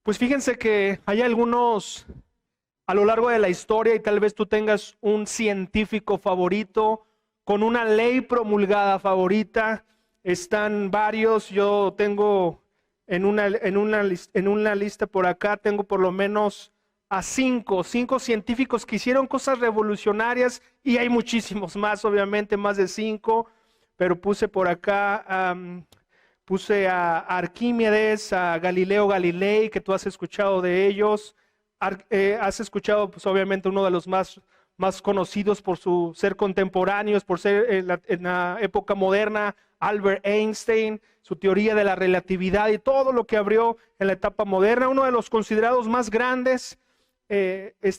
Pues fíjense que hay algunos a lo largo de la historia y tal vez tú tengas un científico favorito con una ley promulgada favorita. Están varios, yo tengo en una lista por acá, tengo por lo menos a cinco científicos que hicieron cosas revolucionarias y hay muchísimos más, obviamente, más de cinco, pero puse por acá, puse a Arquímedes, a Galileo Galilei, que tú has escuchado de ellos. Has escuchado, pues obviamente, uno de los más conocidos por ser contemporáneos, por ser en la época moderna, Albert Einstein, su teoría de la relatividad y todo lo que abrió en la etapa moderna. Uno de los considerados más grandes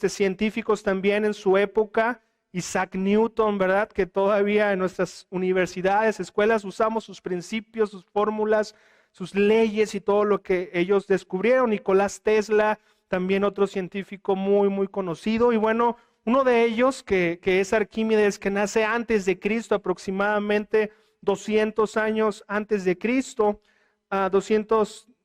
científicos también en su época, Isaac Newton, ¿verdad? Que todavía en nuestras universidades, escuelas, usamos sus principios, sus fórmulas, sus leyes y todo lo que ellos descubrieron. Nicolás Tesla, también otro científico muy conocido. Y bueno, uno de ellos que es Arquímedes, que nace antes de Cristo, aproximadamente 200 años antes de Cristo,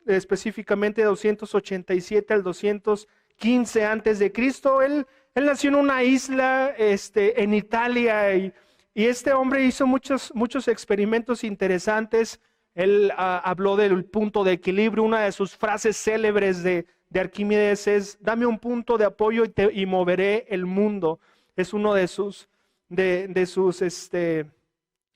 específicamente 287 al 215 antes de Cristo. Él nació en una isla en Italia y este hombre hizo muchos experimentos interesantes. Él habló del punto de equilibrio. Una de sus frases célebres de Arquímedes es: dame un punto de apoyo y moveré el mundo. Es uno de sus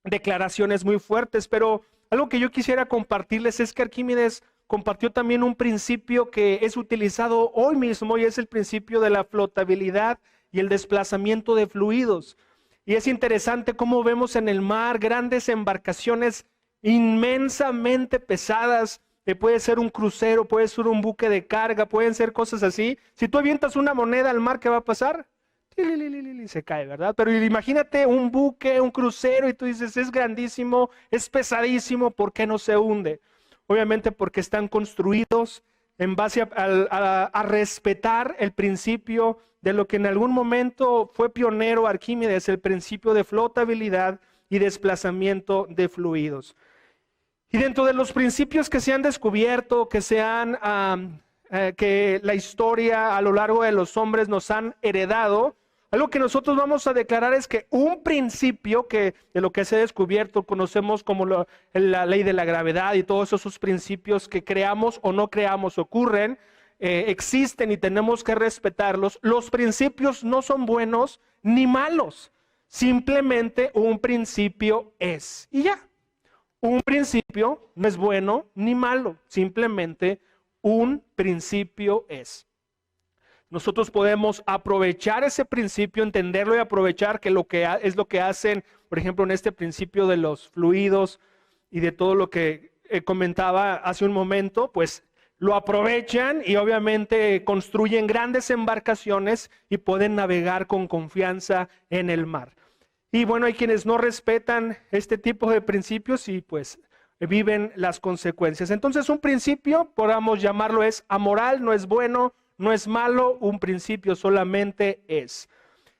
declaraciones muy fuertes. Pero algo que yo quisiera compartirles es que Arquímedes compartió también un principio que es utilizado hoy mismo, y es el principio de la flotabilidad y el desplazamiento de fluidos. Y es interesante cómo vemos en el mar grandes embarcaciones inmensamente pesadas. Puede ser un crucero, puede ser un buque de carga, pueden ser cosas así. Si tú avientas una moneda al mar, ¿qué va a pasar? Se cae, ¿verdad? Pero imagínate un buque, un crucero, y tú dices, es grandísimo, es pesadísimo, ¿por qué no se hunde? Obviamente porque están construidos en base a respetar el principio de lo que en algún momento fue pionero Arquímedes, el principio de flotabilidad y desplazamiento de fluidos. Y dentro de los principios que se han descubierto, que la historia a lo largo de los hombres nos han heredado, algo que nosotros vamos a declarar es que un principio de lo que se ha descubierto, conocemos como la ley de la gravedad y todos esos principios que creamos o no creamos ocurren, existen y tenemos que respetarlos. Los principios no son buenos ni malos, simplemente un principio es y ya. Un principio no es bueno ni malo, simplemente un principio es. Nosotros podemos aprovechar ese principio, entenderlo y aprovechar que es lo que hacen, por ejemplo, en este principio de los fluidos y de todo lo que comentaba hace un momento, pues lo aprovechan y obviamente construyen grandes embarcaciones y pueden navegar con confianza en el mar. Y bueno, hay quienes no respetan este tipo de principios y pues viven las consecuencias. Entonces, un principio, podamos llamarlo, es amoral, no es bueno, no es malo, un principio solamente es.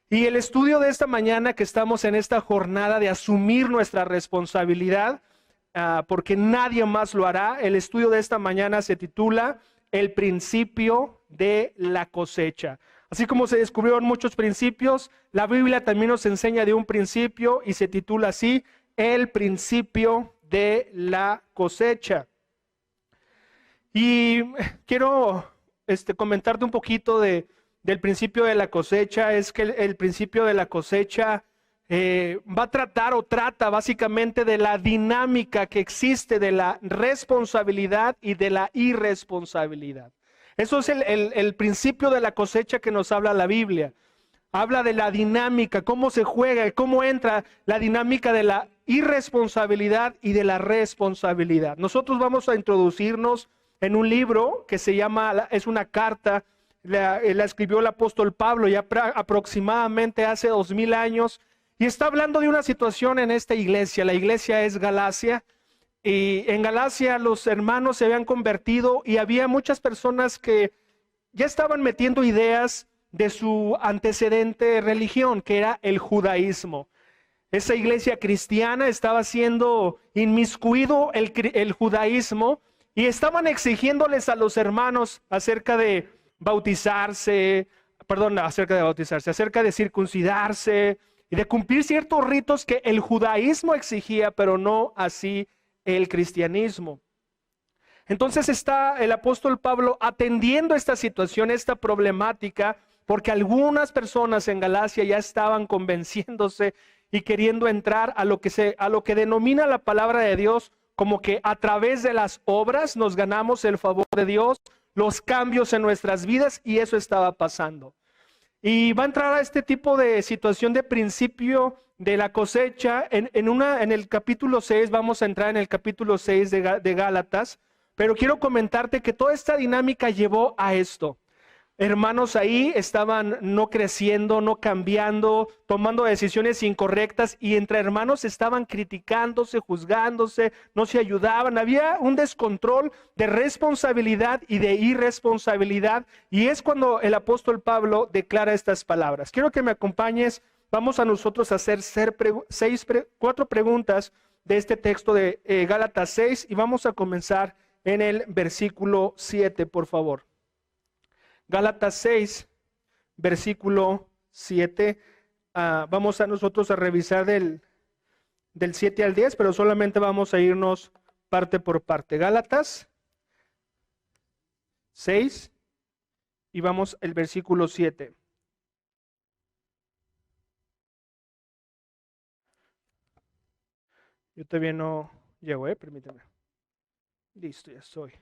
Y el estudio de esta mañana, que estamos en esta jornada de asumir nuestra responsabilidad, porque nadie más lo hará, el estudio de esta mañana se titula El principio de la cosecha. Así como se descubrieron muchos principios, la Biblia también nos enseña de un principio y se titula así: El principio de la cosecha. Y quiero comentarte un poquito del principio de la cosecha. Es que el principio de la cosecha va a tratar o trata básicamente de la dinámica que existe de la responsabilidad y de la irresponsabilidad. Eso es el principio de la cosecha que nos habla la Biblia. Habla de la dinámica, cómo se juega, cómo entra la dinámica de la irresponsabilidad y de la responsabilidad. Nosotros vamos a introducirnos en un libro que se llama, es una carta, la escribió el apóstol Pablo ya aproximadamente hace 2000 años, y está hablando de una situación en esta iglesia. La iglesia es Galacia. Y en Galacia los hermanos se habían convertido y había muchas personas que ya estaban metiendo ideas de su antecedente religión, que era el judaísmo. Esa iglesia cristiana estaba siendo inmiscuido el judaísmo, y estaban exigiéndoles a los hermanos acerca de bautizarse, acerca de circuncidarse y de cumplir ciertos ritos que el judaísmo exigía, pero no así el cristianismo. Entonces está el apóstol Pablo atendiendo esta situación, esta problemática, porque algunas personas en Galacia ya estaban convenciéndose y queriendo entrar a lo que denomina la palabra de Dios como que a través de las obras nos ganamos el favor de Dios, los cambios en nuestras vidas, y eso estaba pasando. Y va a entrar a este tipo de situación de principio de la cosecha en el capítulo 6, vamos a entrar en el capítulo 6 de Gálatas, pero quiero comentarte que toda esta dinámica llevó a esto. Hermanos ahí estaban no creciendo, no cambiando, tomando decisiones incorrectas, y entre hermanos estaban criticándose, juzgándose, no se ayudaban. Había un descontrol de responsabilidad y de irresponsabilidad, y es cuando el apóstol Pablo declara estas palabras. Quiero que me acompañes, vamos a nosotros a hacer 4 preguntas de este texto de Gálatas 6, y vamos a comenzar en el versículo 7, por favor. Gálatas 6, versículo 7. Vamos a nosotros a revisar del 7 al 10, pero solamente vamos a irnos parte por parte. Gálatas 6 y vamos al versículo 7. Yo todavía no llego, permítame. Listo, ya estoy.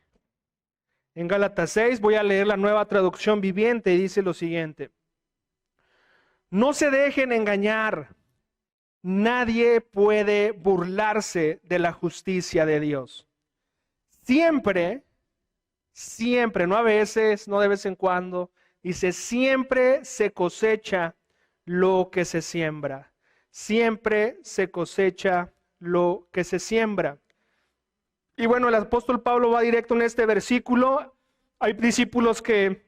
En Gálatas 6 voy a leer la Nueva Traducción Viviente y dice lo siguiente: no se dejen engañar, nadie puede burlarse de la justicia de Dios. Siempre, no a veces, no de vez en cuando, dice, siempre se cosecha lo que se siembra. Siempre se cosecha lo que se siembra. Y bueno, el apóstol Pablo va directo en este versículo. Hay discípulos que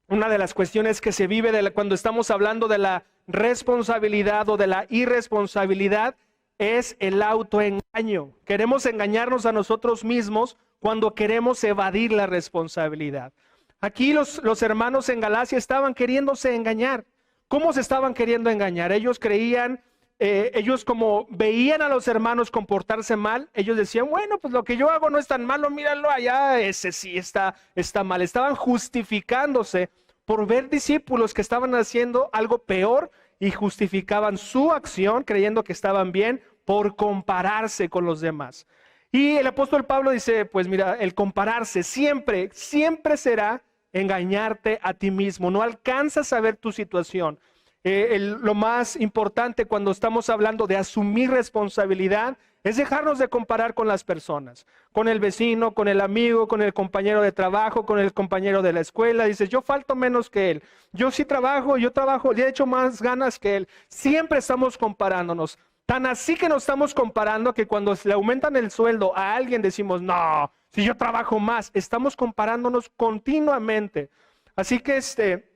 una de las cuestiones que se vive cuando estamos hablando de la responsabilidad o de la irresponsabilidad es el autoengaño. Queremos engañarnos a nosotros mismos cuando queremos evadir la responsabilidad. Aquí los hermanos en Galacia estaban queriéndose engañar. ¿Cómo se estaban queriendo engañar? Ellos creían... ellos como veían a los hermanos comportarse mal, ellos decían, bueno, pues lo que yo hago no es tan malo, míralo allá, ese sí está mal. Estaban justificándose por ver discípulos que estaban haciendo algo peor y justificaban su acción creyendo que estaban bien por compararse con los demás. Y el apóstol Pablo dice, pues mira, el compararse siempre será engañarte a ti mismo. No alcanzas a ver tu situación. Lo más importante cuando estamos hablando de asumir responsabilidad es dejarnos de comparar con las personas, con el vecino, con el amigo, con el compañero de trabajo, con el compañero de la escuela. Dices, yo falto menos que él, yo sí trabajo, yo he hecho más ganas que él. Siempre estamos comparándonos, tan así que nos estamos comparando que cuando le aumentan el sueldo a alguien decimos, no, si yo trabajo más. Estamos comparándonos continuamente. Así que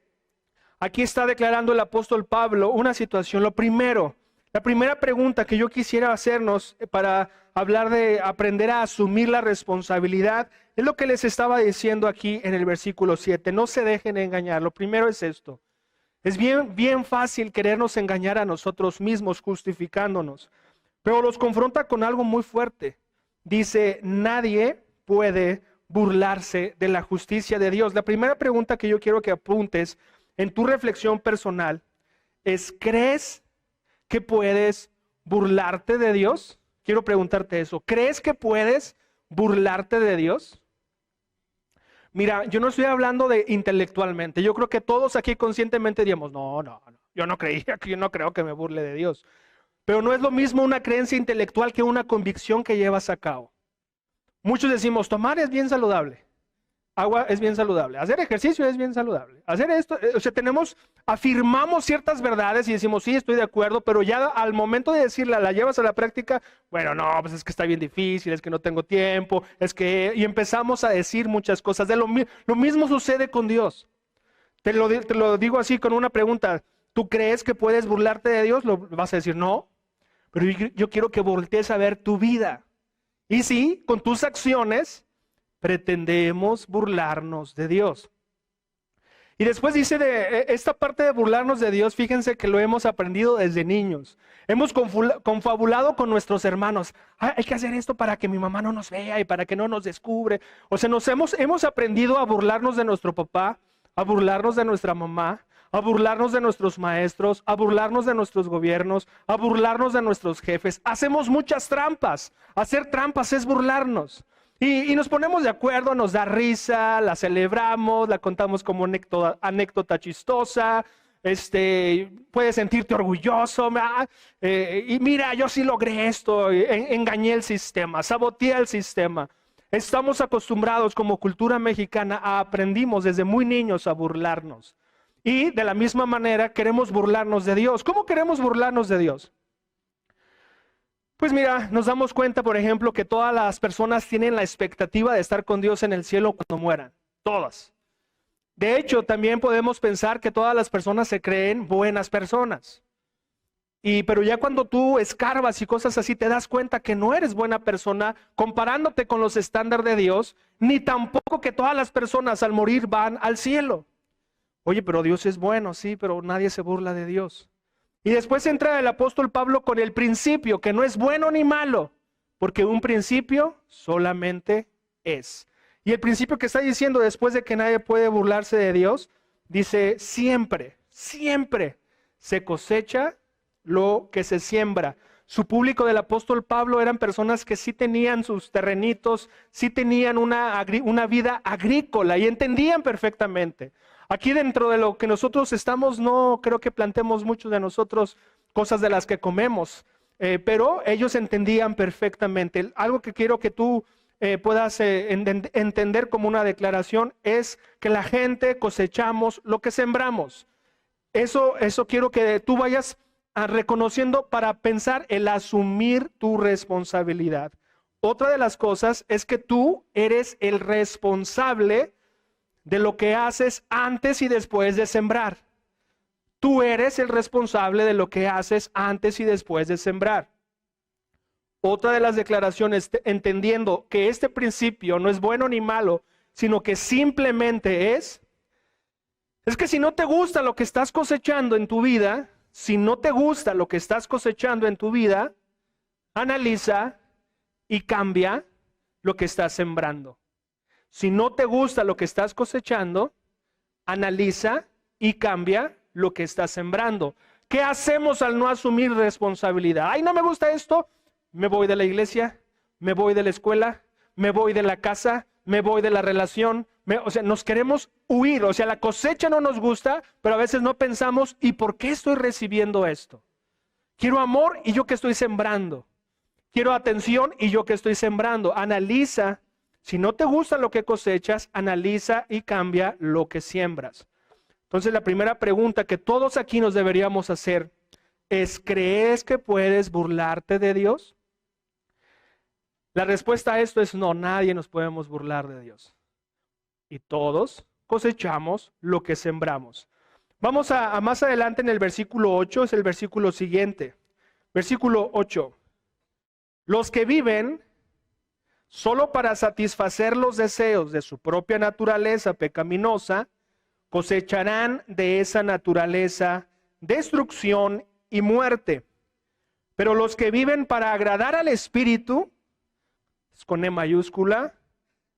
aquí está declarando el apóstol Pablo una situación. La primera pregunta que yo quisiera hacernos para hablar de aprender a asumir la responsabilidad es lo que les estaba diciendo aquí en el versículo 7. No se dejen engañar. Lo primero es esto. Es bien fácil querernos engañar a nosotros mismos justificándonos, pero los confronta con algo muy fuerte. Dice, nadie puede burlarse de la justicia de Dios. La primera pregunta que yo quiero que apuntes en tu reflexión personal es, ¿crees que puedes burlarte de Dios? Quiero preguntarte eso. ¿Crees que puedes burlarte de Dios? Mira, yo no estoy hablando de intelectualmente. Yo creo que todos aquí conscientemente diríamos, no, yo no creo que me burle de Dios. Pero no es lo mismo una creencia intelectual que una convicción que llevas a cabo. Muchos decimos, tomar es bien saludable. Agua es bien saludable, hacer ejercicio es bien saludable, hacer esto, afirmamos ciertas verdades y decimos, sí, estoy de acuerdo, pero ya al momento de decirla, la llevas a la práctica, bueno, no, pues es que está bien difícil, es que no tengo tiempo, y empezamos a decir muchas cosas. Lo mismo sucede con Dios. Te lo digo así con una pregunta, ¿tú crees que puedes burlarte de Dios? Lo vas a decir, no, pero yo quiero que voltees a ver tu vida. Y sí, con tus acciones, pretendemos burlarnos de Dios. Y después dice de esta parte de burlarnos de Dios, fíjense que lo hemos aprendido desde niños. Hemos confabulado con nuestros hermanos. Hay que hacer esto para que mi mamá no nos vea y para que no nos descubre. O sea, hemos aprendido a burlarnos de nuestro papá, a burlarnos de nuestra mamá, a burlarnos de nuestros maestros, a burlarnos de nuestros gobiernos, a burlarnos de nuestros jefes. Hacemos muchas trampas. Hacer trampas es burlarnos. Y nos ponemos de acuerdo, nos da risa, la celebramos, la contamos como anécdota chistosa, puedes sentirte orgulloso, y mira, yo sí logré esto, engañé el sistema, saboteé el sistema. Estamos acostumbrados como cultura mexicana, aprendimos desde muy niños a burlarnos. Y de la misma manera queremos burlarnos de Dios. ¿Cómo queremos burlarnos de Dios? Pues mira, nos damos cuenta, por ejemplo, que todas las personas tienen la expectativa de estar con Dios en el cielo cuando mueran. Todas. De hecho, también podemos pensar que todas las personas se creen buenas personas. Pero ya cuando tú escarbas y cosas así, te das cuenta que no eres buena persona comparándote con los estándares de Dios, ni tampoco que todas las personas al morir van al cielo. Oye, pero Dios es bueno, sí, pero nadie se burla de Dios. Y después entra el apóstol Pablo con el principio, que no es bueno ni malo, porque un principio solamente es. Y el principio que está diciendo después de que nadie puede burlarse de Dios, dice siempre, siempre se cosecha lo que se siembra. Su público del apóstol Pablo eran personas que sí tenían sus terrenitos, sí tenían una vida agrícola y entendían perfectamente. Aquí dentro de lo que nosotros estamos, no creo que planteemos mucho de nosotros cosas de las que comemos, pero ellos entendían perfectamente. Algo que quiero que tú puedas entender como una declaración es que la gente cosechamos lo que sembramos. Eso quiero que tú vayas reconociendo para pensar el asumir tu responsabilidad. Otra de las cosas es que tú eres el responsable de lo que haces antes y después de sembrar. Tú eres el responsable de lo que haces antes y después de sembrar. Otra de las declaraciones, entendiendo que este principio no es bueno ni malo, sino que simplemente es que si no te gusta lo que estás cosechando en tu vida, si no te gusta lo que estás cosechando en tu vida, analiza y cambia lo que estás sembrando. Si no te gusta lo que estás cosechando, analiza y cambia lo que estás sembrando. ¿Qué hacemos al no asumir responsabilidad? Ay, no me gusta esto, me voy de la iglesia, me voy de la escuela, me voy de la casa, me voy de la relación. O sea, nos queremos huir, o sea, la cosecha no nos gusta, pero a veces no pensamos, ¿y por qué estoy recibiendo esto? Quiero amor y yo que estoy sembrando. Quiero atención y yo que estoy sembrando. Analiza. Si no te gusta lo que cosechas, analiza y cambia lo que siembras. Entonces la primera pregunta que todos aquí nos deberíamos hacer es, ¿crees que puedes burlarte de Dios? La respuesta a esto es no, nadie nos podemos burlar de Dios. Y todos cosechamos lo que sembramos. Vamos a más adelante en el versículo 8, es el versículo siguiente. Versículo 8. Los que viven solo para satisfacer los deseos de su propia naturaleza pecaminosa, cosecharán de esa naturaleza destrucción y muerte. Pero los que viven para agradar al Espíritu, con E mayúscula,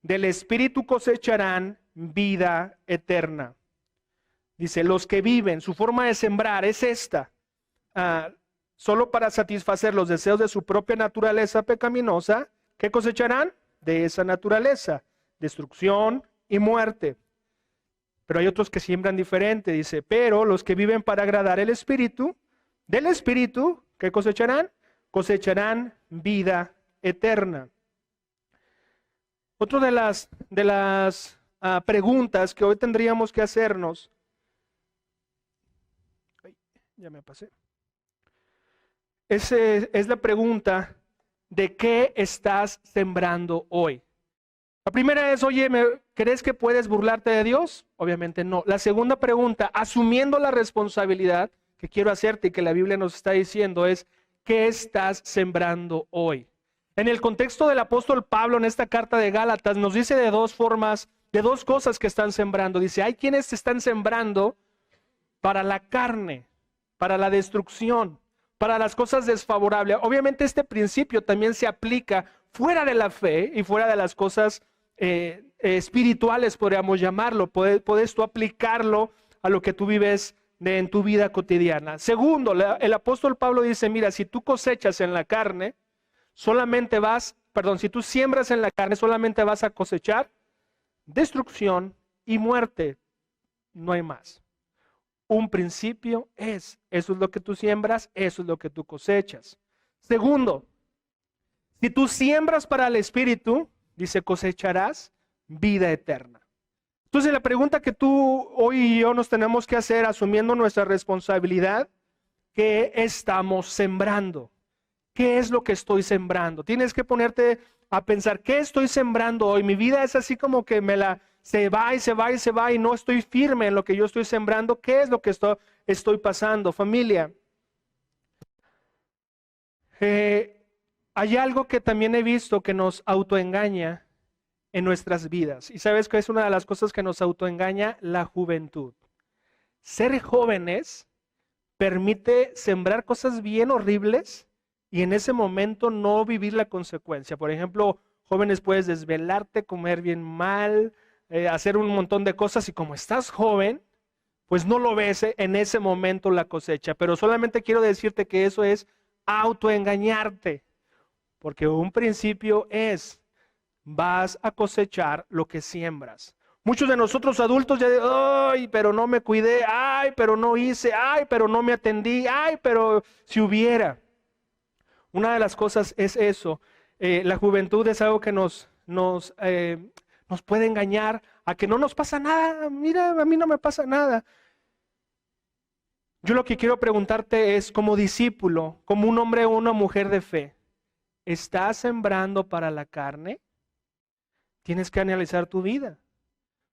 del Espíritu cosecharán vida eterna. Dice, los que viven, su forma de sembrar es esta, solo para satisfacer los deseos de su propia naturaleza pecaminosa, ¿qué cosecharán? De esa naturaleza, destrucción y muerte. Pero hay otros que siembran diferente, dice, pero los que viven para agradar el Espíritu, del Espíritu, ¿qué cosecharán? Cosecharán vida eterna. Otra de las preguntas que hoy tendríamos que hacernos, ya me pasé, es la pregunta, ¿de qué estás sembrando hoy? La primera es, oye, ¿crees que puedes burlarte de Dios? Obviamente no. La segunda pregunta, asumiendo la responsabilidad que quiero hacerte y que la Biblia nos está diciendo es, ¿qué estás sembrando hoy? En el contexto del apóstol Pablo en esta carta de Gálatas nos dice de dos formas, de dos cosas que están sembrando. Dice, hay quienes están sembrando para la carne, para la destrucción, para las cosas desfavorables. Obviamente este principio también se aplica fuera de la fe y fuera de las cosas espirituales, podríamos llamarlo. Puedes tú aplicarlo a lo que tú vives en tu vida cotidiana. Segundo, el apóstol Pablo dice, mira, si tú cosechas en la carne, si tú siembras en la carne, solamente vas a cosechar destrucción y muerte. No hay más. Un principio eso es lo que tú siembras, eso es lo que tú cosechas. Segundo, si tú siembras para el Espíritu, dice, cosecharás vida eterna. Entonces la pregunta que tú hoy y yo nos tenemos que hacer, asumiendo nuestra responsabilidad, ¿qué estamos sembrando? ¿Qué es lo que estoy sembrando? Tienes que ponerte a pensar, ¿qué estoy sembrando hoy? Mi vida es así como que se va y se va y se va y no estoy firme en lo que yo estoy sembrando. ¿Qué es lo que estoy pasando? Familia, hay algo que también he visto que nos autoengaña en nuestras vidas. ¿Y sabes qué es una de las cosas que nos autoengaña? La juventud. Ser jóvenes permite sembrar cosas bien horribles y en ese momento no vivir la consecuencia. Por ejemplo, jóvenes, puedes desvelarte, comer bien mal, hacer un montón de cosas y como estás joven, pues no lo ves en ese momento la cosecha. Pero solamente quiero decirte que eso es autoengañarte, porque un principio vas a cosechar lo que siembras. Muchos de nosotros adultos ya ay, pero no me cuidé, ay, pero no hice, ay, pero no me atendí, ay, pero si hubiera. Una de las cosas es eso. La juventud es algo que nos puede engañar a que no nos pasa nada. Mira, a mí no me pasa nada. Yo lo que quiero preguntarte es, como discípulo, como un hombre o una mujer de fe, ¿estás sembrando para la carne? Tienes que analizar tu vida.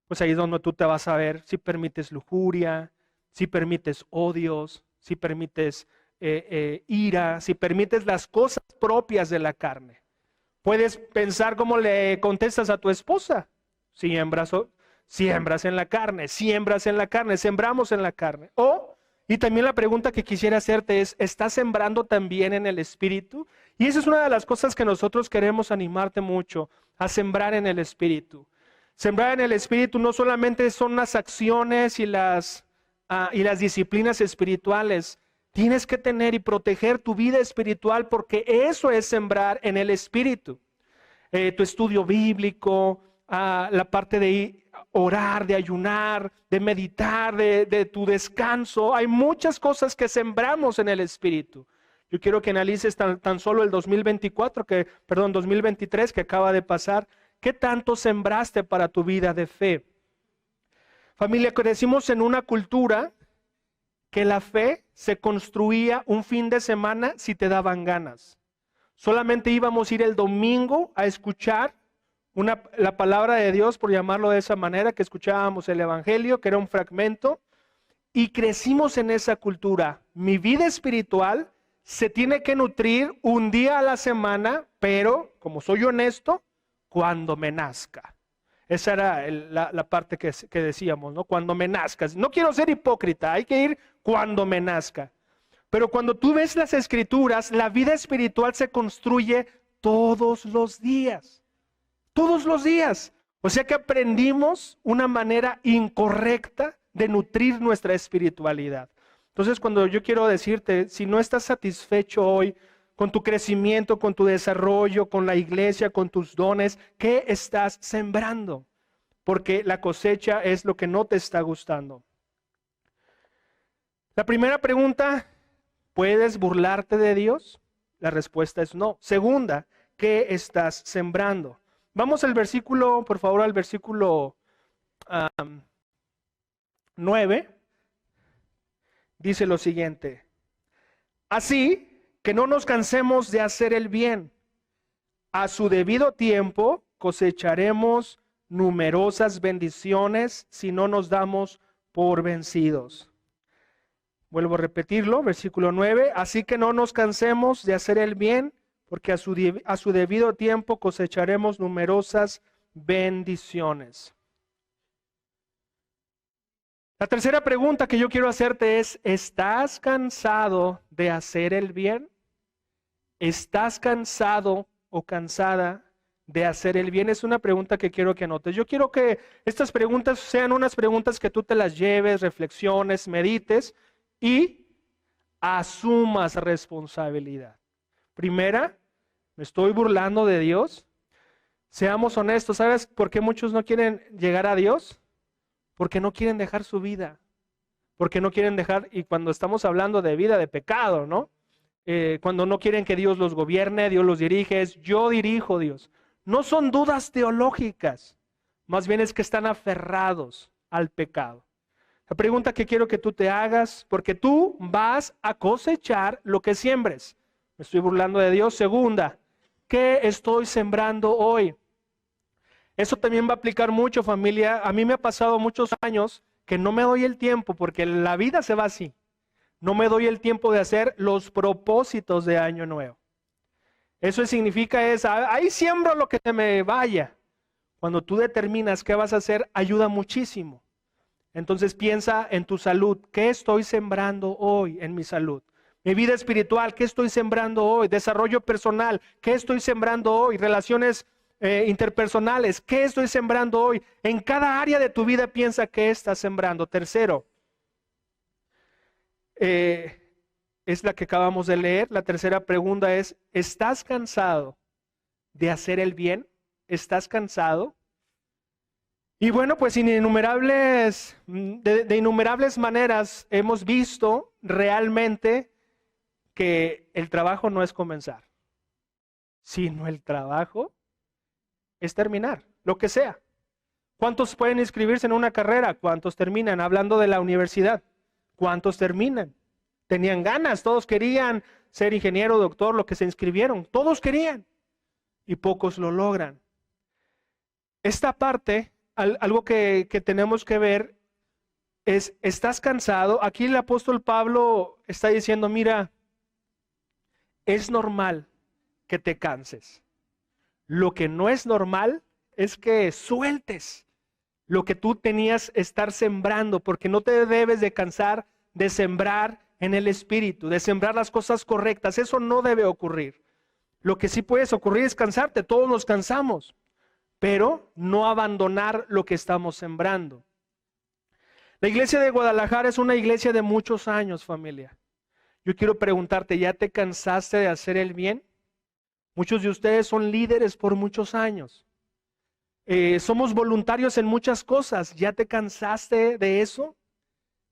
Pues ahí es donde tú te vas a ver si permites lujuria, si permites odios, si permites ira, si permites las cosas propias de la carne. Puedes pensar cómo le contestas a tu esposa. Siembras en la carne, sembramos en la carne. Y también la pregunta que quisiera hacerte es, ¿estás sembrando también en el Espíritu? Y esa es una de las cosas que nosotros queremos animarte mucho, a sembrar en el Espíritu. Sembrar en el Espíritu no solamente son las acciones y las disciplinas espirituales. Tienes que tener y proteger tu vida espiritual porque eso es sembrar en el Espíritu. Tu estudio bíblico, la parte de orar, de ayunar, de meditar, de tu descanso. Hay muchas cosas que sembramos en el Espíritu. Yo quiero que analices tan solo el 2023 que acaba de pasar. ¿Qué tanto sembraste para tu vida de fe? Familia, crecimos en una cultura que la fe se construía un fin de semana si te daban ganas. Solamente íbamos a ir el domingo a escuchar la palabra de Dios, por llamarlo de esa manera, que escuchábamos el Evangelio, que era un fragmento, y crecimos en esa cultura. Mi vida espiritual se tiene que nutrir un día a la semana, pero, como soy honesto, cuando me nazca. Esa era la parte que decíamos, ¿no? Cuando me nazcas. No quiero ser hipócrita, hay que ir cuando me nazca. Pero cuando tú ves las Escrituras, la vida espiritual se construye todos los días. Todos los días. O sea que aprendimos una manera incorrecta de nutrir nuestra espiritualidad. Entonces, cuando yo quiero decirte, si no estás satisfecho hoy con tu crecimiento, con tu desarrollo, con la iglesia, con tus dones, ¿qué estás sembrando? Porque la cosecha es lo que no te está gustando. La primera pregunta, ¿puedes burlarte de Dios? La respuesta es no. Segunda, ¿qué estás sembrando? Vamos al versículo, por favor, al versículo 9. Dice lo siguiente: así que no nos cansemos de hacer el bien. A su debido tiempo cosecharemos numerosas bendiciones si no nos damos por vencidos. Vuelvo a repetirlo, versículo 9. Así que no nos cansemos de hacer el bien, porque a su debido tiempo cosecharemos numerosas bendiciones. La tercera pregunta que yo quiero hacerte es, ¿estás cansado de hacer el bien? ¿Estás cansado o cansada de hacer el bien? Es una pregunta que quiero que anotes. Yo quiero que estas preguntas sean unas preguntas que tú te las lleves, reflexiones, medites y asumas responsabilidad. Primera, ¿me estoy burlando de Dios? Seamos honestos, ¿sabes por qué muchos no quieren llegar a Dios? Porque no quieren dejar su vida, porque no quieren dejar, y cuando estamos hablando de vida, de pecado, ¿no? Cuando no quieren que Dios los gobierne, Dios los dirige, es yo dirijo, Dios. No son dudas teológicas, más bien es que están aferrados al pecado. La pregunta que quiero que tú te hagas, porque tú vas a cosechar lo que siembres. Me estoy burlando de Dios. Segunda, ¿qué estoy sembrando hoy? Eso también va a aplicar mucho, familia. A mí me ha pasado muchos años que no me doy el tiempo, porque la vida se va así. No me doy el tiempo de hacer los propósitos de año nuevo. Eso significa ahí siembro lo que te me vaya. Cuando tú determinas qué vas a hacer, ayuda muchísimo. Entonces piensa en tu salud. ¿Qué estoy sembrando hoy en mi salud? Mi vida espiritual, ¿qué estoy sembrando hoy? Desarrollo personal, ¿qué estoy sembrando hoy? Relaciones interpersonales, ¿qué estoy sembrando hoy? En cada área de tu vida piensa qué estás sembrando. Tercero, es la que acabamos de leer. La tercera pregunta es, ¿estás cansado de hacer el bien? ¿Estás cansado? Y bueno, pues de innumerables maneras hemos visto realmente que el trabajo no es comenzar, sino el trabajo es terminar, lo que sea. ¿Cuántos pueden inscribirse en una carrera? ¿Cuántos terminan? Hablando de la universidad, ¿cuántos terminan? Tenían ganas, todos querían ser ingeniero, doctor, lo que se inscribieron, todos querían y pocos lo logran. Esta parte, algo que tenemos que ver es, ¿estás cansado? Aquí el apóstol Pablo está diciendo, mira, es normal que te canses. Lo que no es normal es que sueltes lo que tú tenías estar sembrando, porque no te debes de cansar de sembrar en el Espíritu, de sembrar las cosas correctas. Eso no debe ocurrir. Lo que sí puedes ocurrir es cansarte, todos nos cansamos, pero no abandonar lo que estamos sembrando. La iglesia de Guadalajara es una iglesia de muchos años, familia. Yo quiero preguntarte, ¿ya te cansaste de hacer el bien? Muchos de ustedes son líderes por muchos años. Somos voluntarios en muchas cosas. ¿Ya te cansaste de eso?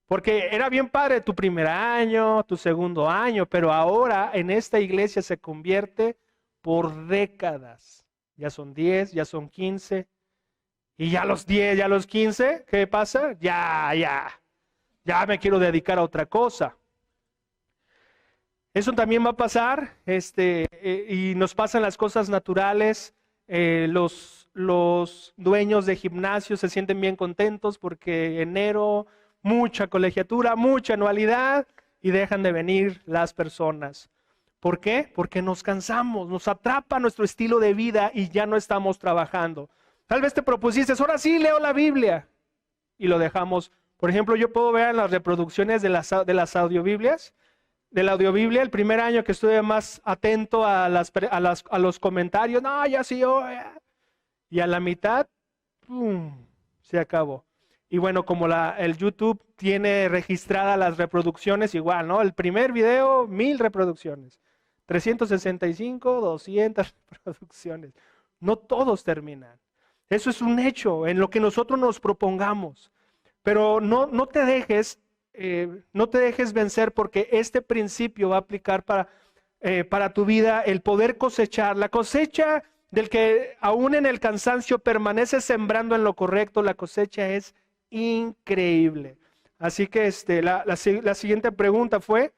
Porque era bien padre tu primer año, tu segundo año, pero ahora en esta iglesia se convierte por décadas. Ya son 10, ya son 15. Y ya los 10, ya los 15, ¿qué pasa? Ya me quiero dedicar a otra cosa. Eso también va a pasar, y nos pasan las cosas naturales. Los dueños de gimnasios se sienten bien contentos porque enero, mucha colegiatura, mucha anualidad y dejan de venir las personas. ¿Por qué? Porque nos cansamos, nos atrapa nuestro estilo de vida y ya no estamos trabajando. Tal vez te propusiste, ahora sí leo la Biblia y lo dejamos. Por ejemplo, yo puedo ver en las reproducciones de las audiobiblias, de la audiobiblia, el primer año que estuve más atento a los comentarios, no, ya sí, y a la mitad, ¡pum!, se acabó. Y bueno, como el YouTube tiene registradas las reproducciones, igual, ¿no? El primer video, 1000 reproducciones, 365, 200 reproducciones. No todos terminan. Eso es un hecho en lo que nosotros nos propongamos. Pero no te dejes vencer, porque este principio va a aplicar para tu vida, el poder cosechar. La cosecha del que aún en el cansancio permanece sembrando en lo correcto, la cosecha es increíble. Así que la siguiente pregunta fue,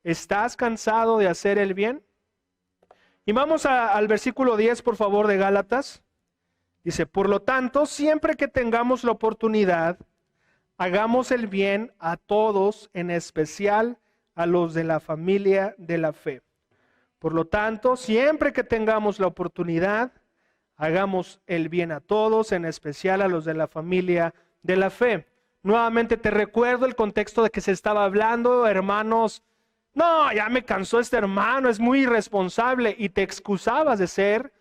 ¿estás cansado de hacer el bien? Y vamos al versículo 10, por favor, de Gálatas. Dice, por lo tanto, siempre que tengamos la oportunidad, hagamos el bien a todos, en especial a los de la familia de la fe. Por lo tanto, siempre que tengamos la oportunidad, hagamos el bien a todos, en especial a los de la familia de la fe. Nuevamente te recuerdo el contexto de que se estaba hablando, hermanos. No, ya me cansó este hermano, es muy irresponsable, y te excusabas de ser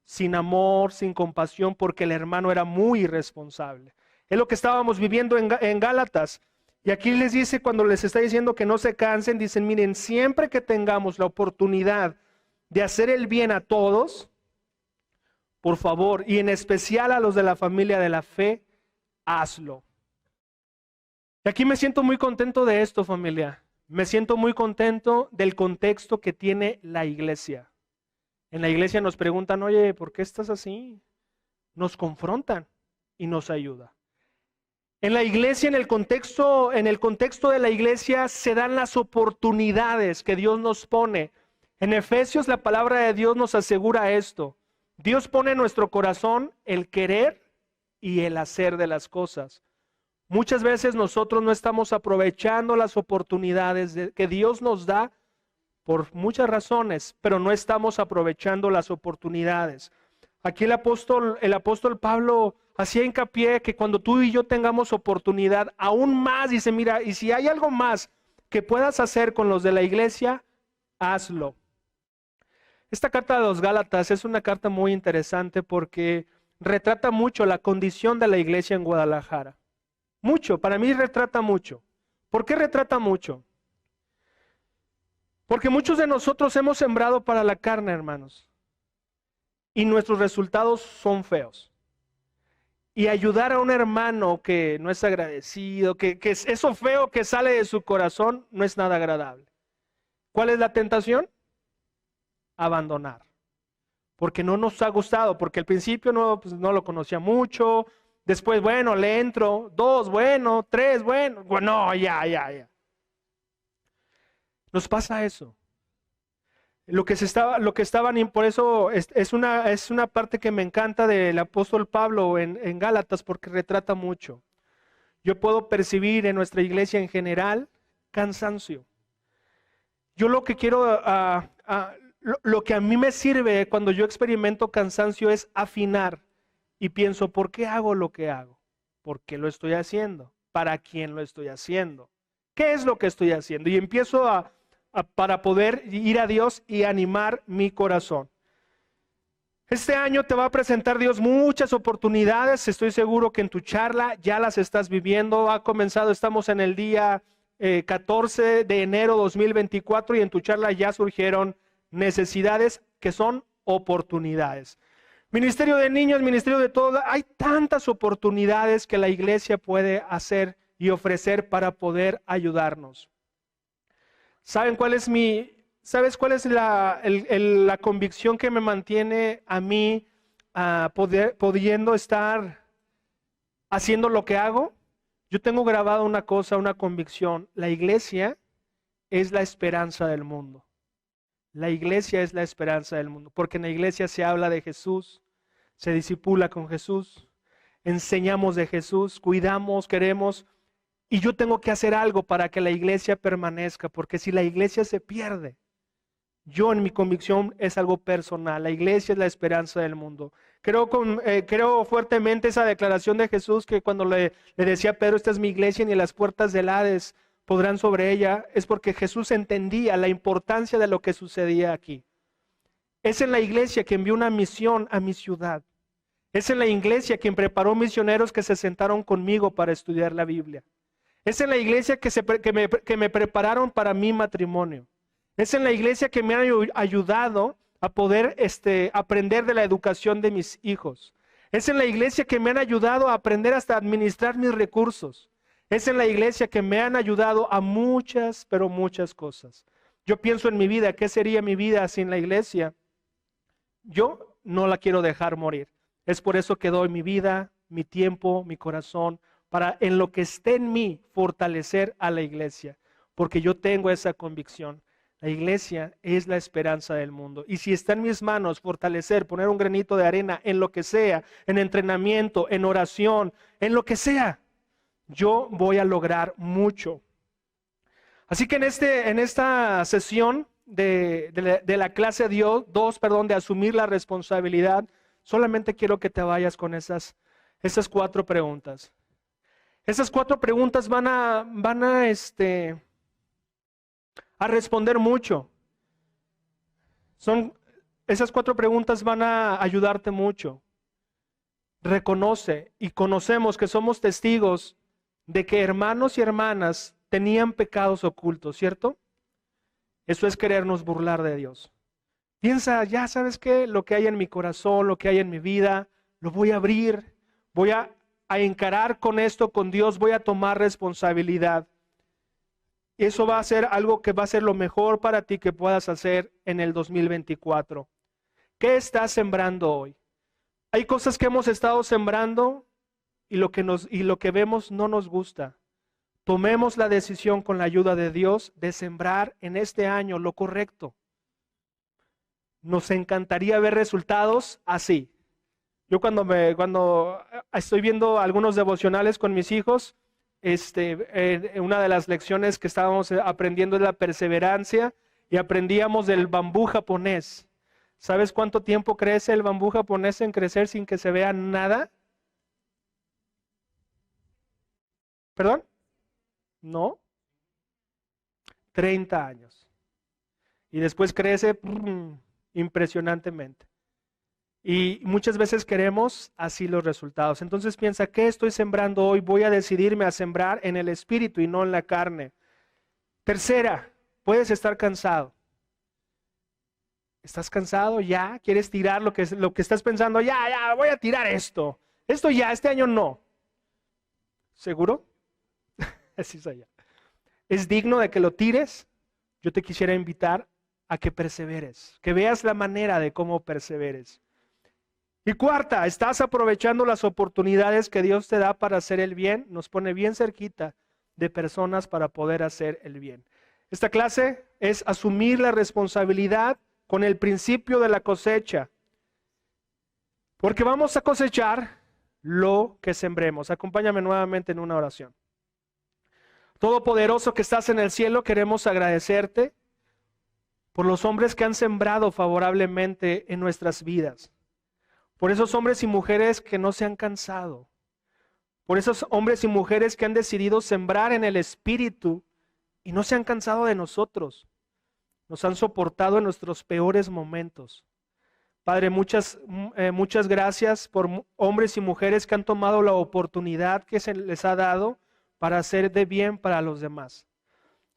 sin amor, sin compasión, porque el hermano era muy irresponsable. Es lo que estábamos viviendo en Gálatas. Y aquí les dice, cuando les está diciendo que no se cansen, dicen, miren, siempre que tengamos la oportunidad de hacer el bien a todos, por favor, y en especial a los de la familia de la fe, hazlo. Y aquí me siento muy contento de esto, familia. Me siento muy contento del contexto que tiene la iglesia. En la iglesia nos preguntan, oye, ¿por qué estás así? Nos confrontan y nos ayuda. En la iglesia, en el contexto de la iglesia se dan las oportunidades que Dios nos pone. En Efesios la palabra de Dios nos asegura esto. Dios pone en nuestro corazón el querer y el hacer de las cosas. Muchas veces nosotros no estamos aprovechando las oportunidades que Dios nos da por muchas razones, pero no estamos aprovechando las oportunidades. Aquí el apóstol Pablo hacía hincapié que cuando tú y yo tengamos oportunidad, aún más, dice, mira, y si hay algo más que puedas hacer con los de la iglesia, hazlo. Esta carta de los Gálatas es una carta muy interesante porque retrata mucho la condición de la iglesia en Guadalajara. Mucho, para mí retrata mucho. ¿Por qué retrata mucho? Porque muchos de nosotros hemos sembrado para la carne, hermanos, y nuestros resultados son feos. Y ayudar a un hermano que no es agradecido, que eso feo que sale de su corazón no es nada agradable. ¿Cuál es la tentación? Abandonar. Porque no nos ha gustado, porque al principio no lo conocía mucho, después, bueno, le entro, 2, bueno, 3, bueno, no, ya. Nos pasa eso. Por eso es una parte que me encanta del apóstol Pablo en Gálatas, porque retrata mucho. Yo puedo percibir en nuestra iglesia en general cansancio. Yo lo que quiero, lo que a mí me sirve cuando yo experimento cansancio es afinar y pienso, ¿por qué hago lo que hago? ¿Por qué lo estoy haciendo? ¿Para quién lo estoy haciendo? ¿Qué es lo que estoy haciendo? Y empiezo para poder ir a Dios y animar mi corazón. Este año te va a presentar Dios muchas oportunidades. Estoy seguro que en tu charla ya las estás viviendo. Ha comenzado, estamos en el día 14 de enero 2024 y en tu charla ya surgieron necesidades que son oportunidades. Ministerio de niños, ministerio de todo. Hay tantas oportunidades que la iglesia puede hacer y ofrecer para poder ayudarnos. ¿Sabes cuál es la convicción que me mantiene a mí pudiendo estar haciendo lo que hago? Yo tengo grabado una cosa, una convicción. La iglesia es la esperanza del mundo. La iglesia es la esperanza del mundo, porque en la iglesia se habla de Jesús, se discipula con Jesús, enseñamos de Jesús, cuidamos, queremos. Y yo tengo que hacer algo para que la iglesia permanezca, porque si la iglesia se pierde, yo en mi convicción es algo personal, la iglesia es la esperanza del mundo. Creo fuertemente esa declaración de Jesús que cuando le decía a Pedro, esta es mi iglesia, ni las puertas del Hades podrán sobre ella, es porque Jesús entendía la importancia de lo que sucedía aquí. Es en la iglesia que envió una misión a mi ciudad. Es en la iglesia quien preparó misioneros que se sentaron conmigo para estudiar la Biblia. Es en la iglesia que me prepararon para mi matrimonio. Es en la iglesia que me han ayudado a poder aprender de la educación de mis hijos. Es en la iglesia que me han ayudado a aprender hasta administrar mis recursos. Es en la iglesia que me han ayudado a muchas, pero muchas cosas. Yo pienso en mi vida, ¿qué sería mi vida sin la iglesia? Yo no la quiero dejar morir. Es por eso que doy mi vida, mi tiempo, mi corazón, para en lo que esté en mí fortalecer a la iglesia, porque yo tengo esa convicción. La iglesia es la esperanza del mundo. Y si está en mis manos fortalecer, poner un granito de arena en lo que sea, en entrenamiento, en oración, en lo que sea, yo voy a lograr mucho. Así que en esta sesión de la clase 2, de asumir la responsabilidad, solamente quiero que te vayas con esas 4 preguntas. Esas 4 preguntas van a responder mucho. Esas 4 preguntas van a ayudarte mucho. Reconoce y conocemos que somos testigos de que hermanos y hermanas tenían pecados ocultos, ¿cierto? Eso es querernos burlar de Dios. Piensa, ya sabes qué, lo que hay en mi corazón, lo que hay en mi vida, lo voy a abrir, voy a encarar con esto, con Dios, voy a tomar responsabilidad. Eso va a ser algo que va a ser lo mejor para ti que puedas hacer en el 2024. ¿Qué estás sembrando hoy? Hay cosas que hemos estado sembrando y lo que vemos no nos gusta. Tomemos la decisión con la ayuda de Dios de sembrar en este año lo correcto. Nos encantaría ver resultados así. Yo cuando estoy viendo algunos devocionales con mis hijos, una de las lecciones que estábamos aprendiendo es la perseverancia y aprendíamos del bambú japonés. ¿Sabes cuánto tiempo crece el bambú japonés en crecer sin que se vea nada? ¿Perdón? ¿No? 30 años. Y después crece impresionantemente. Y muchas veces queremos así los resultados. Entonces piensa, ¿qué estoy sembrando hoy? Voy a decidirme a sembrar en el espíritu y no en la carne. Tercera, puedes estar cansado. ¿Estás cansado ya? ¿Quieres tirar lo que estás pensando? Ya, voy a tirar esto. Esto ya, este año no. ¿Seguro? Así soy yo. ¿Es digno de que lo tires? Yo te quisiera invitar a que perseveres, que veas la manera de cómo perseveres. Y cuarta, ¿estás aprovechando las oportunidades que Dios te da para hacer el bien? Nos pone bien cerquita de personas para poder hacer el bien. Esta clase es asumir la responsabilidad con el principio de la cosecha. Porque vamos a cosechar lo que sembremos. Acompáñame nuevamente en una oración. Todopoderoso que estás en el cielo, queremos agradecerte por los hombres que han sembrado favorablemente en nuestras vidas. Por esos hombres y mujeres que no se han cansado. Por esos hombres y mujeres que han decidido sembrar en el Espíritu y no se han cansado de nosotros. Nos han soportado en nuestros peores momentos. Padre, muchas gracias por hombres y mujeres que han tomado la oportunidad que se les ha dado para hacer de bien para los demás.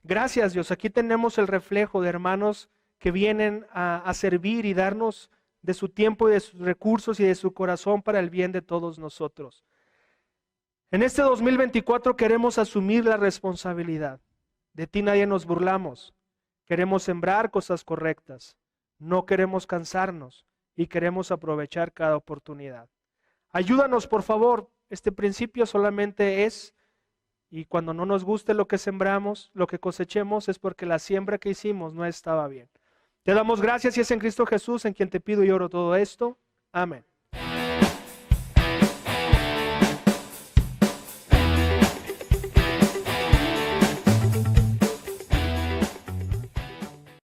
Gracias, Dios. Aquí tenemos el reflejo de hermanos que vienen a servir y darnos de su tiempo y de sus recursos y de su corazón para el bien de todos nosotros. En este 2024 queremos asumir la responsabilidad. De ti nadie nos burlamos. Queremos sembrar cosas correctas. No queremos cansarnos y queremos aprovechar cada oportunidad. Ayúdanos, por favor. Este principio solamente es, y cuando no nos guste lo que sembramos, lo que cosechemos, es porque la siembra que hicimos no estaba bien. Te damos gracias y es en Cristo Jesús en quien te pido y oro todo esto. Amén.